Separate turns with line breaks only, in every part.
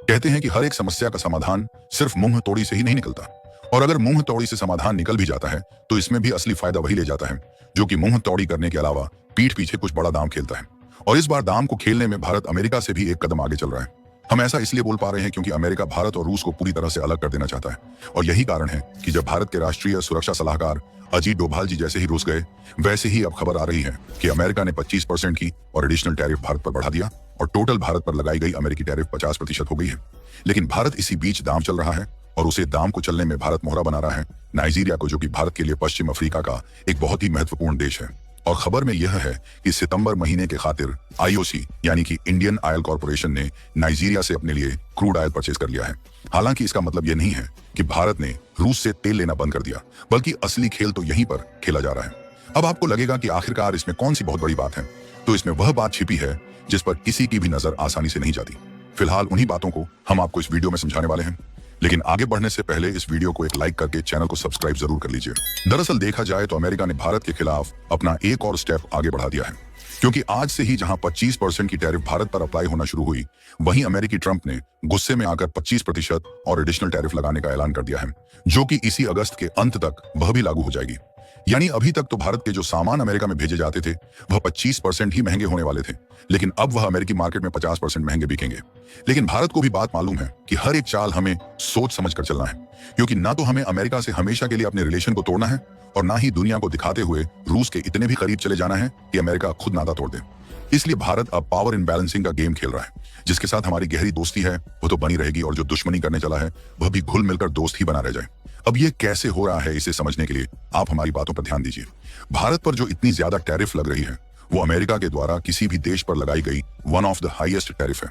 कहते हैं कि हर एक समस्या का समाधान सिर्फ मुंह तोड़ी से ही नहीं निकलता, और अगर मुंह तोड़ी से समाधान निकल भी जाता है तो इसमें भी असली फायदा वही ले जाता है जो कि मुंह तोड़ी करने के अलावा पीठ पीछे कुछ बड़ा दांव खेलता है। और इस बार दांव को खेलने में भारत अमेरिका से भी एक कदम आगे चल रहा है। हम ऐसा इसलिए बोल पा रहे हैं क्योंकि अमेरिका भारत और रूस को पूरी तरह से अलग कर देना चाहता है, और यही कारण है कि जब भारत के राष्ट्रीय सुरक्षा सलाहकार अजीत डोभाल जी जैसे ही रूस गए, वैसे ही अब खबर आ रही है कि अमेरिका ने 25% की और एडिशनल टैरिफ भारत पर बढ़ा दिया और टोटल भारत पर लगाई गई अमेरिकी टैरिफ 50% हो गई है। लेकिन भारत इसी बीच दांव चल रहा है, और उसे दांव को चलने में भारत मोहरा बना रहा है नाइजीरिया को, जो कि भारत के लिए पश्चिम अफ्रीका का एक बहुत ही महत्वपूर्ण देश है। और खबर में यह है कि सितंबर महीने के खातिर आईओसी यानी कि इंडियन ऑयल कॉर्पोरेशन ने नाइजीरिया से अपने लिए क्रूड ऑयल परचेज कर लिया है। हालांकि इसका मतलब यह नहीं है कि भारत ने रूस से तेल लेना बंद कर दिया, बल्कि असली खेल तो यहीं पर खेला जा रहा है। अब आपको लगेगा कि आखिरकार इसमें कौन सी बहुत बड़ी बात है, तो इसमें वह बात छिपी है जिस पर किसी की भी नजर आसानी से नहीं जाती। फिलहाल उन्हीं बातों को हम आपको इस वीडियो में समझाने वाले हैं, लेकिन आगे बढ़ने से पहले इस वीडियो को एक लाइक करके चैनल को सब्सक्राइब जरूर कर लीजिए। दरअसल देखा जाए तो अमेरिका ने भारत के खिलाफ अपना एक और स्टेप आगे बढ़ा दिया है, क्योंकि आज से ही जहां 25% की टैरिफ भारत पर अप्लाई होना शुरू हुई, वहीं अमेरिकी ट्रंप ने गुस्से में आकर 25% और एडिशनल टैरिफ लगाने का ऐलान कर दिया है, जो कि इसी अगस्त के अंत तक वह भी लागू हो जाएगी। यानी अभी तक तो भारत के जो सामान अमेरिका में भेजे जाते थे वह 25% ही महंगे होने वाले थे, लेकिन अब वह अमेरिकी मार्केट में 50% महंगे बिकेंगे। लेकिन भारत को भी बात मालूम है कि हर एक चाल हमें सोच समझ कर चलना है, क्योंकि ना तो हमें अमेरिका से हमेशा के लिए अपने रिलेशन को तोड़ना है, और ना ही दुनिया को दिखाते हुए रूस के इतने भी करीब चले जाना है कि अमेरिका खुद नाता तोड़ दे। इसलिए भारत अब पावर इनबैलेंसिंग का गेम खेल रहा है। जिसके साथ हमारी गहरी दोस्ती है वो तो बनी रहेगी, और जो दुश्मनी करने चला है वह भी घुल मिलकर दोस्त ही बना रह जाए। अब ये कैसे हो रहा है, इसे समझने के लिए आप हमारी बातों पर ध्यान दीजिए। भारत पर जो इतनी ज्यादा टैरिफ लग रही है वो अमेरिका के द्वारा किसी भी देश पर लगाई गई one of the highest tariff है।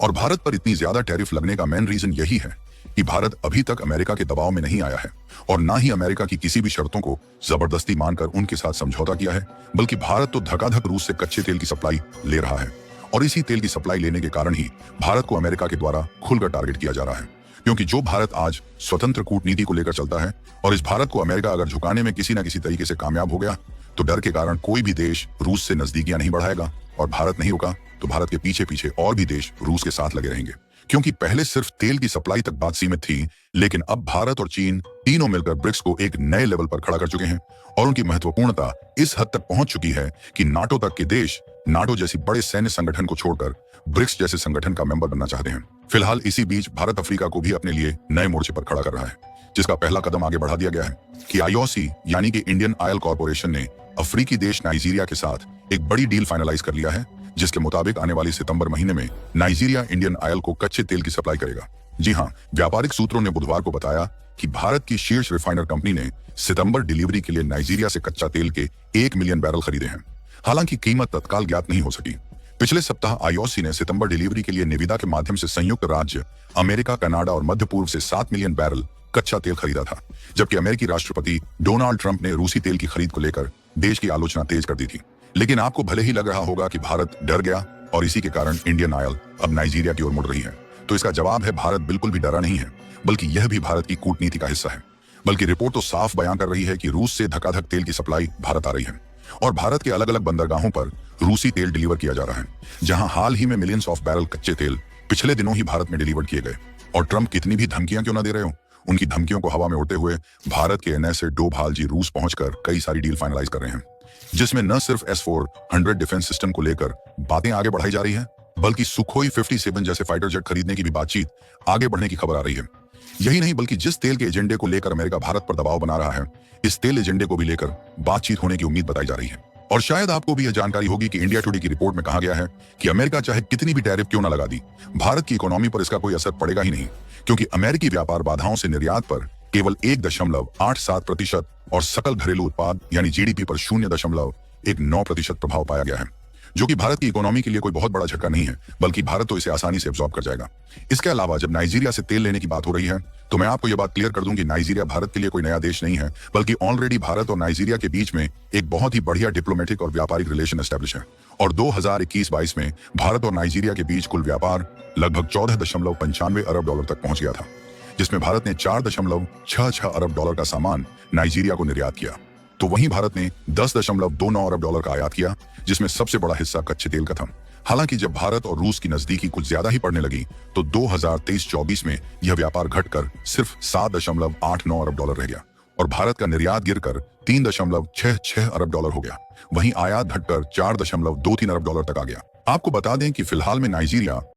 और भारत पर इतनी ज्यादा टैरिफ लगने का मेन रीजन यही है कि भारत अभी तक अमेरिका के दबाव में नहीं आया है, और ना ही अमेरिका की किसी भी शर्तों को जबरदस्ती मानकर उनके साथ समझौता किया है, बल्कि भारत तो धकाधक रूस से कच्चे तेल की सप्लाई ले रहा है। और इसी तेल की सप्लाई लेने के कारण ही भारत को अमेरिका के द्वारा खुलकर टारगेट किया जा रहा है, क्योंकि जो भारत आज स्वतंत्र कूटनीति को लेकर चलता है, और इस भारत को अमेरिका अगर झुकाने में किसी न किसी तरीके से कामयाब हो गया तो डर के कारण कोई भी देश रूस से नजदीकियां नहीं बढ़ाएगा, और भारत नहीं रुका तो भारत के पीछे पीछे और भी देश रूस के साथ लगे रहेंगे। क्योंकि पहले सिर्फ तेल की सप्लाई तक बात सीमित थी, लेकिन अब भारत और चीन तीनों मिलकर ब्रिक्स को एक नए लेवल पर खड़ा कर चुके हैं, और उनकी महत्वपूर्णता इस हद तक पहुंच चुकी है कि नाटो तक के देश नाटो जैसी बड़े सैन्य संगठन को छोड़कर ब्रिक्स जैसे संगठन का मेंबर बनना चाहते हैं। फिलहाल इसी बीच भारत अफ्रीका को भी अपने लिए नए मोर्चे पर खड़ा कर रहा है, जिसका पहला कदम आगे बढ़ा दिया गया है कि आईओसी यानी कि इंडियन ऑयल कॉर्पोरेशन ने अफ्रीकी देश नाइजीरिया के साथ एक बड़ी डील फाइनलाइज कर लिया है, जिसके मुताबिक आने वाली सितंबर महीने में नाइजीरिया इंडियन ऑयल को कच्चे तेल की सप्लाई करेगा। जी हाँ, व्यापारिक सूत्रों ने बुधवार को बताया कि भारत की शीर्ष रिफाइनर कंपनी ने सितंबर डिलीवरी के लिए नाइजीरिया से कच्चा तेल के 1 मिलियन बैरल खरीदे हैं। हालांकि कीमत तत्काल ज्ञात नहीं हो सकी। पिछले सप्ताह आईओसी ने सितंबर डिलीवरी के लिए निविदा के माध्यम से संयुक्त राज्य अमेरिका, कनाडा और मध्य पूर्व से 7 मिलियन बैरल कच्चा तेल खरीदा था, जबकि अमेरिकी राष्ट्रपति डोनाल्ड ट्रंप ने रूसी तेल की खरीद को लेकर देश की आलोचना तेज कर दी थी। लेकिन आपको भले ही लग रहा होगा कि भारत डर गया और इसी के कारण इंडियन ऑयल अब नाइजीरिया की ओर मुड़ रही है, तो इसका जवाब है भारत बिल्कुल भी डरा नहीं है, बल्कि यह भी भारत की कूटनीति का हिस्सा है। बल्कि रिपोर्ट तो साफ बयां कर रही है कि रूस से धकाधक तेल की सप्लाई भारत आ रही है, और भारत के अलग अलग बंदरगाहों पर रूसी तेल डिलीवर किया जा रहा है, जहां हाल ही में मिलियंस ऑफ बैरल कच्चे तेल पिछले दिनों ही भारत में डिलीवर किए गए। और ट्रंप कितनी भी धमकियां क्यों ना दे रहे हो, उनकी धमकियों को हवा में उड़ते हुए भारत के एनएसए डोभाल जी रूस पहुंचकर कई सारी डील फाइनलाइज कर रहे हैं, जिसमें न सिर्फ S-400 डिफेंस सिस्टम को लेकर बातें आगे बढ़ाई जा रही है, बल्कि सुखोई 57 जैसे फाइटर जेट खरीदने की भी बातचीत आगे बढ़ने की खबर आ रही है। यही नहीं, बल्कि जिस तेल के एजेंडे को लेकर अमेरिका भारत पर दबाव बना रहा है, इस तेल एजेंडे को भी लेकर बातचीत होने की उम्मीद बताई जा रही है। और शायद आपको भी यह जानकारी होगी कि इंडिया टुडे की रिपोर्ट में कहा गया है कि अमेरिका चाहे कितनी भी टैरिफ क्यों न लगा दी, भारत की इकोनॉमी पर इसका कोई असर पड़ेगा ही नहीं, क्योंकि अमेरिकी व्यापार बाधाओं से निर्यात पर केवल 1.87% और सकल घरेलू उत्पाद यानी जीडीपी पर 0.19% प्रभाव पाया गया है, जो कि भारत की इकोनॉमी के लिए कोई बहुत बड़ा झटका नहीं है, बल्कि भारत तो इसे आसानी से एब्जॉर्ब कर जाएगा। इसके अलावा जब नाइजीरिया से तेल लेने की बात हो रही है, तो मैं आपको यह बात क्लियर कर दूं कि नाइजीरिया भारत के लिए कोई नया देश नहीं है, बल्कि ऑलरेडी भारत और नाइजीरिया के बीच में एक बहुत ही बढ़िया डिप्लोमेटिक और व्यापारिक रिलेशन एस्टेब्लिश है। और 2021-22 में भारत और नाइजीरिया के बीच कुल व्यापार लगभग $14.95 अरब तक पहुंच गया था, जिसमें भारत ने $4.66 अरब का सामान नाइजीरिया को निर्यात किया। तो वहीं भारत ने 10.29 अरब डॉलर का आयात किया, जिसमें सबसे बड़ा हिस्सा कच्चे तेल का था। हालांकि जब भारत और रूस की नजदीकी कुछ ज्यादा ही पड़ने लगी तो 2023-24 में यह व्यापार घटकर सिर्फ 7.89 अरब डॉलर रह गया और भारत का निर्यात गिरकर 3.66 अरब डॉलर हो गया। वहीं आयात घटकर 4.23 अरब डॉलर तक आ गया। आपको बता दें कि फिलहाल में नाइजीरिया